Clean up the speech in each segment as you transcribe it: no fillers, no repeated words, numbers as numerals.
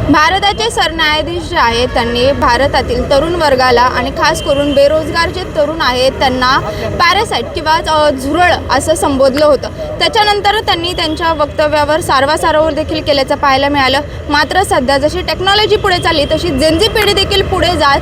भारताचे सरन्यायाधीश जे आहेत त्यांनी भारतातील तरुण वर्गाला आणि खास करून बेरोजगार जे तरुण आहेत त्यांना पॅरासाइट किंवा झुरळ असं संबोधलं होतं। त्याच्यानंतर त्यांनी त्यांच्या वक्तव्यावर सारवासारव देखील केल्याचं पाहायला मिळालं। मात्र सध्या जशी टेक्नॉलॉजी पुढे चालली तशी जेनझी पिढी देखील पुढे जात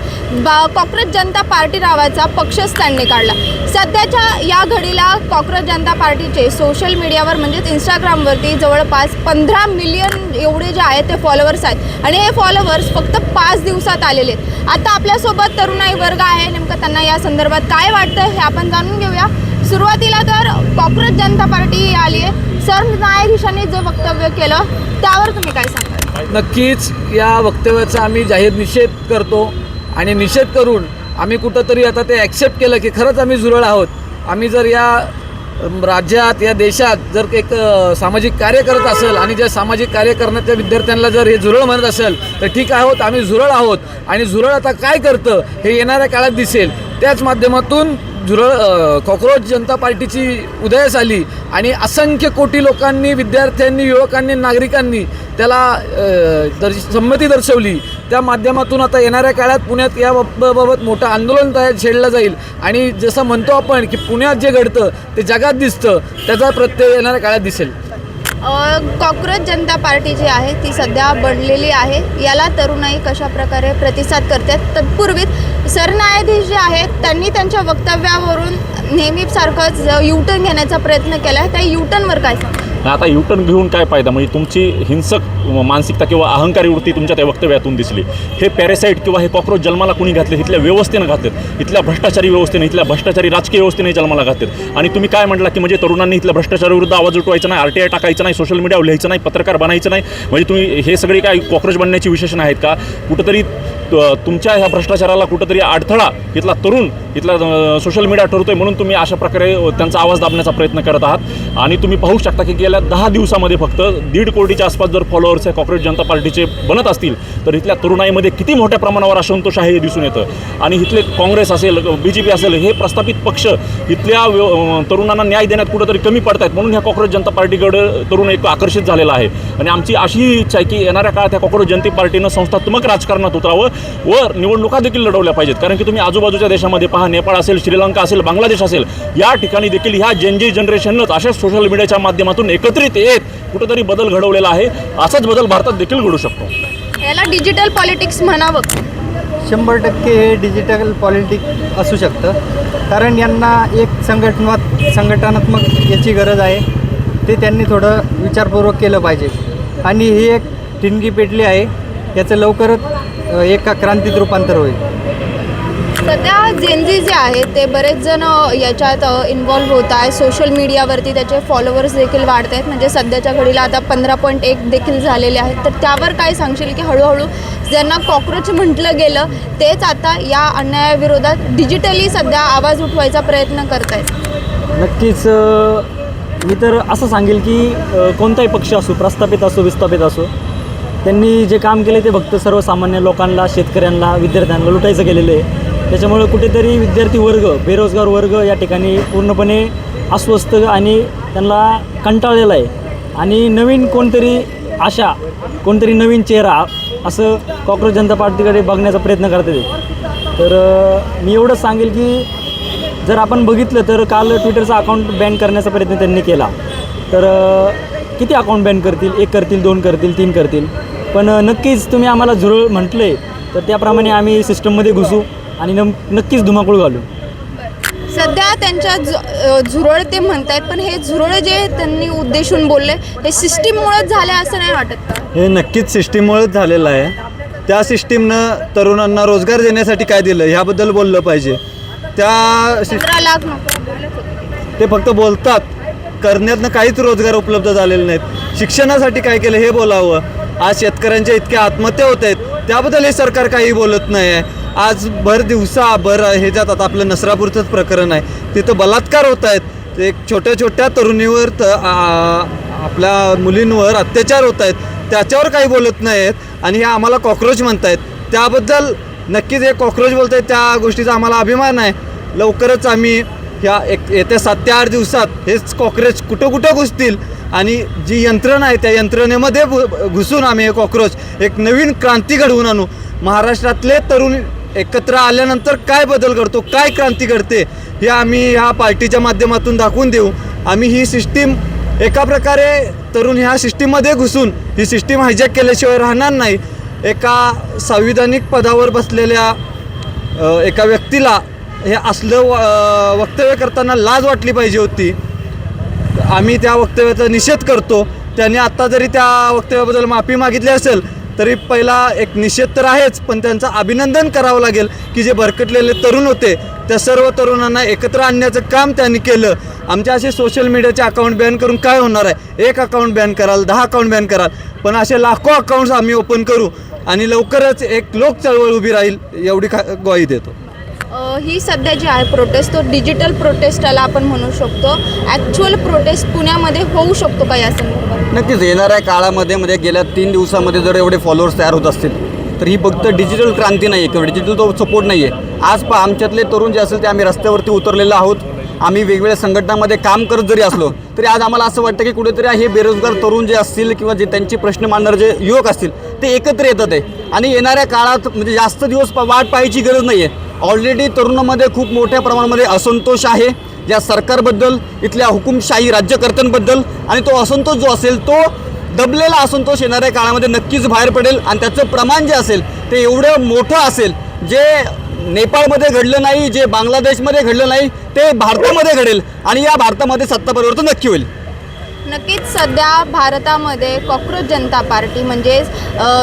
कॉक्रोच जनता पार्टी नावाचा पक्षच त्यांनी काढला। सध्याच्या या घडीला कॉक्रोच जनता पार्टीचे सोशल मीडियावर म्हणजेच इंस्टाग्रामवरती जवळपास 15 मिलियन एवढे जे आहेत ते फॉलोअर्स आहेत आणि हे फॉलोअर्स फक्त 5 दिवसात आलेले आहेत। आता आपल्यासोबत तरुणाई वर्ग आहे, नेमकं त्यांना या संदर्भात काय वाटतं हे आपण जाणून घेऊया। सुरुवातीला तर कॉक्रोच जनता पार्टी आली आहे, सरन्यायाधीशांनी जे वक्तव्य केलं त्यावर तुम्ही काय सांगाल? नक्कीच या वक्तव्याचा आम्ही जाहीर निषेध करतो आणि निषेध करून आम्ही कुठंतरी आता ते ॲक्सेप्ट केलं की खरंच आम्ही झुरळ आहोत। आम्ही जर या राज्यात या देशात जर एक सामाजिक कार्य करत असेल आणि ज्या सामाजिक कार्य करण्याच्या विद्यार्थ्यांना जर हे झुरळ म्हणत असेल तर ठीक आहोत, आम्ही झुरळ आहोत। आणि झुरळ आता काय करतं हे येणाऱ्या काळात दिसेल। त्याच माध्यमातून कॉक्रोच जनता पार्टीची उदयास आली आणि असंख्य कोटी लोकांनी, विद्यार्थ्यांनी, युवकांनी, नागरिकांनी त्याला संमती दर्शवली। त्या माध्यमातून आता येणाऱ्या काळात पुण्यात याबाबत मोठं आंदोलन छेडलं जाईल आणि जसं म्हणतो आपण की पुण्यात जे घडतं ते जगात दिसतं, त्याचा प्रत्यय येणाऱ्या काळात दिसेल। कॉक्रोच जनता पार्टी जी आहे ती सध्या बनलेली आहे, याला तरुणाई कशा प्रकारे प्रतिसाद करतात? तत्पूर्वीच सरन्यायाधीश जे आहेत त्यांनी त्यांच्या वक्तव्यावरून नेहमीसारखंच यूटर्न घेण्याचा प्रयत्न केला आहे। त्या यूटर्नवर काय सांगा? आता यूटर्न घेऊन काय फायदा? म्हणजे तुमची हिंसक मानसिकता किंवा अहंकारी वृत्ती तुमच्या त्या वक्तव्यातून दिसली। हे पॅरासाईट किंवा हे कॉक्रोच जन्माला कुणी घातले? इथल्या व्यवस्थेनं घातलेत, इथल्या भ्रष्टाचारी व्यवस्थेने, इथल्या भ्रष्टाचारी राजकीय व्यवस्थेने जन्माला घातलेत। आणि तुम्ही काय म्हटला की म्हणजे तरुणांनी इथल्या भ्रष्टाचाराविरुद्ध आवाज उठवायचा नाही, RTI टाकायचं नाही, सोशल मीडियावर लिहायचं नाही, पत्रकार बनायचं नाही, म्हणजे तुम्ही हे सगळे काय कॉक्रोच बनण्याची विशेषण आहेत का? कुठंतरी तुमच्या ह्या भ्रष्टाचाराला कुठंतरी अडथळा इथला तरुण, इथला सोशल मीडिया ठरतोय म्हणून तुम्ही अशा प्रकारे त्यांचा आवाज दाबण्याचा प्रयत्न करत आहात। आणि तुम्ही पाहू शकता की गेल्या 10 दिवसामध्ये फक्त 1.5 कोटीच्या आसपास जर फॉलोअर्स या कॉक्रोच जनता पार्टीचे बनत असतील तर इथल्या तरुणाईमध्ये किती मोठ्या प्रमाणावर असंतोष आहे हे दिसून येतं। आणि इथले काँग्रेस असेल, BJP असेल, हे प्रस्थापित पक्ष इथल्या तरुणांना न्याय देण्यात कुठंतरी कमी पडत आहेत, म्हणून ह्या कॉक्रोच जनता पार्टीकडे तरुण एक आकर्षित झालेला आहे। आणि आमची अशी इच्छा आहे की येणाऱ्या काळात ह्या कॉक्रोच जनता पार्टीनं संस्थात्मक राजकारणात उतरावं व निवडणुका देखील लढवल्या पाहिजेत। कारण की तुम्ही आजूबाजूच्या देशामध्ये पहा, नेपाळ असेल, श्रीलंका असेल, बांगलादेश असेल, या ठिकाणी देखील ह्या जेनजी जनरेशननंच अशा सोशल मीडियाच्या माध्यमातून एकत्रित येत कुठंतरी बदल घडवलेला आहे। असाच बदल भारतात देखील घडू शकतो। याला डिजिटल पॉलिटिक्स म्हणावं? 100% हे डिजिटल पॉलिटिक्स असू शकतं, कारण यांना एक संघटनात्मक याची गरज आहे। ते त्यांनी थोडं विचारपूर्वक केलं पाहिजे आणि ही एक ठिणगी पेटली आहे, याचं लवकरच एका क्रांतीत रूपांतर होईल। सध्या जेनझी जे आहेत ते बरेच जण याच्यात इन्व्हॉल्व्ह होत आहे, सोशल मीडियावरती त्याचे फॉलोअर्स देखील वाढत आहेत। म्हणजे सध्याच्या घडीला आता 15.1 देखील झालेले आहेत। तर त्यावर काय सांगशील की हळूहळू ज्यांना कॉक्रोच म्हटलं गेलं तेच आता या अन्यायाविरोधात डिजिटली सध्या आवाज उठवायचा प्रयत्न करत आहेत? नक्कीच मी तर असं सांगेल की कोणताही पक्ष असो, प्रस्थापित असो, विस्थापित असो, त्यांनी जे काम केले ते फक्त सर्वसामान्य लोकांना, शेतकऱ्यांना, विद्यार्थ्यांना लुटायचं केलेलं आहे। त्याच्यामुळे कुठेतरी विद्यार्थी वर्ग, बेरोजगार वर्ग या ठिकाणी पूर्णपणे अस्वस्थ आणि त्यांना कंटाळलेला आहे। आणि नवीन कोणतरी नवीन चेहरा असं कॉक्रोच जनता पार्टीकडे बघण्याचा प्रयत्न करते। तर मी एवढंच सांगेल की जर आपण बघितलं तर काल ट्विटरचा अकाउंट बॅन करण्याचा प्रयत्न त्यांनी केला, तर किती अकाउंट बॅन करतील? 1 करतील, 2 करतील, 3 करतील, पण नक्कीच तुम्ही आम्हाला झुरळ म्हटले तर त्याप्रमाणे आम्ही सिस्टममध्ये घुसू आणि नक्कीच धुमाकूळ घालू। सध्या त्यांच्या झुरळ ते म्हणतायत, पण हे झुरळ जे त्यांनी उद्देशून बोलले हे सिस्टीममुळेच झाले असं नाही वाटत का? हे नक्कीच सिस्टीममुळेच झालेलं आहे। त्या सिस्टीमनं तरुणांना रोजगार देण्यासाठी काय दिलं ह्याबद्दल बोललं पाहिजे। त्या 15 लाख ते फक्त बोलतात, करण्यातनं काहीच रोजगार उपलब्ध झालेले नाहीत। शिक्षणासाठी काय केलं हे बोलावं। आज शेतकऱ्यांच्या इतक्या आत्महत्या होत आहेत, त्याबद्दल हे सरकार काही बोलत नाही आहे। आज भर ह्याच्यात आता आपलं नसरापूरचंच प्रकरण आहे, तिथं बलात्कार होत आहेत, एक छोट्या तरुणीवर आपल्या मुलींवर अत्याचार होत आहेत, त्याच्यावर काही बोलत नाही आहेत। आणि हे आम्हाला कॉक्रोच म्हणतायत, त्याबद्दल नक्कीच हे कॉक्रोच बोलत आहेत, त्या गोष्टीचा आम्हाला अभिमान आहे। लवकरच आम्ही येत्या 7 ते 8 दिवसात हेच कॉक्रोच कुठं घुसतील आणि जी यंत्रणा आहे त्या यंत्रणेमध्ये घुसून आम्ही एक कॉक्रोच एक नवीन क्रांती घडवून आणू. महाराष्ट्रातले तरुण एकत्र आल्यानंतर काय बदल घडतो, काय क्रांती घडते हे आम्ही ह्या पार्टीच्या माध्यमातून दाखवून देऊ. आम्ही ही सिस्टीम एका प्रकारे तरुण ह्या सिस्टीममध्ये घुसून ही सिस्टीम हायजॅक केल्याशिवाय राहणार नाही. एका संविधानिक पदावर बसलेल्या एका व्यक्तीला हे असलं वक्तव्य करताना लाज वाटली पाहिजे होती. आम्ही त्या वक्तव्याचा निषेध करतो. त्यांनी आत्ता जरी त्या वक्तव्याबद्दल माफी मागितली असेल तरी पहिला एक निषेध तर आहेच, पण त्यांचं अभिनंदन करावं लागेल की जे भरकटलेले तरुण होते त्या सर्व तरुणांना एकत्र आणण्याचं काम त्यांनी केलं. आमच्या असे सोशल मीडियाचे अकाउंट बॅन करून काय होणार आहे? एक अकाउंट बॅन कराल, 10 अकाउंट बॅन कराल, पण असे लाखो अकाउंट्स आम्ही ओपन करू आणि लवकरच एक लोक चळवळ उभी राहील एवढी ग्वाही देतो. ही सध्या जी आहे प्रोटेस्ट तो डिजिटल प्रोटेस्टला आपण म्हणू शकतो. ॲक्च्युअल प्रोटेस्ट पुण्यामध्ये होऊ शकतो का या संदर्भात? नक्कीच येणाऱ्या काळामध्ये गेल्या 3 दिवसामध्ये जर एवढे फॉलोअर्स तयार होत असतील तर ही फक्त डिजिटल क्रांती नाही आहे किंवा डिजिटल तो सपोर्ट नाही आहे. आज आमच्यातले तरुण जे असेल ते आम्ही रस्त्यावरती उतरलेलो आहोत. आम्ही वेगवेगळ्या संघटनांमध्ये काम करत जरी असलो तरी आज आम्हाला असं वाटतं की कुठेतरी हे बेरोजगार तरुण जे असतील किंवा जे त्यांचे प्रश्न मांडणारे जे युवक असतील ते एकत्र येतात आहे आणि येणाऱ्या काळात म्हणजे जास्त दिवस वाट पाहायची गरज नाही आहे. ऑलरेडी तरुणामध्ये खूप मोठ्या प्रमाणामध्ये असंतोष आहे या सरकारबद्दल, इथल्या हुकुमशाही राज्यकर्त्यांबद्दल, आणि तो असंतोष जो असेल तो दबलेला असंतोष येणाऱ्या काळामध्ये नक्कीच बाहेर पडेल आणि त्याचं प्रमाण जे असेल ते एवढं मोठं असेल जे नेपाळमध्ये घडलं नाही, जे बांगलादेशमध्ये घडलं नाही ते भारतामध्ये घडेल आणि या भारतामध्ये सत्ता परिवर्तन नक्की होईल. नक्कीच सध्या भारतामध्ये कॉक्रोच जनता पार्टी म्हणजेच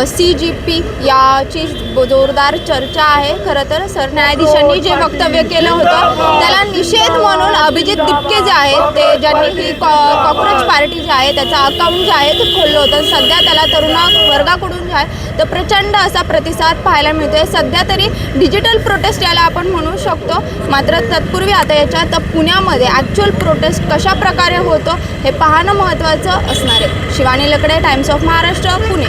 CGP याची जोरदार चर्चा आहे. खरं तर सरन्यायाधीशांनी जे वक्तव्य केलं होतं त्याला निषेध म्हणून अभिजित दिपके जे आहेत ते ज्यांनी ही कॉक्रोच पार्टी जी आहे त्याचं अकाउंट जे आहे ते खोललं होतं. सध्या त्याला तरुण वर्गाकडून जे आहे तर प्रचंड असा प्रतिसाद पाहायला मिळतोय. सध्या तरी डिजिटल प्रोटेस्ट याला आपण म्हणू शकतो. मात्र तत्पूर्वी आता याच्यात पुण्यामध्ये ॲक्च्युअल प्रोटेस्ट कशा प्रकारे होतो हे पाहणं महत्त्वाचं असणार आहे. शिवानी लकडे, टाइम्स ऑफ महाराष्ट्र, पुणे.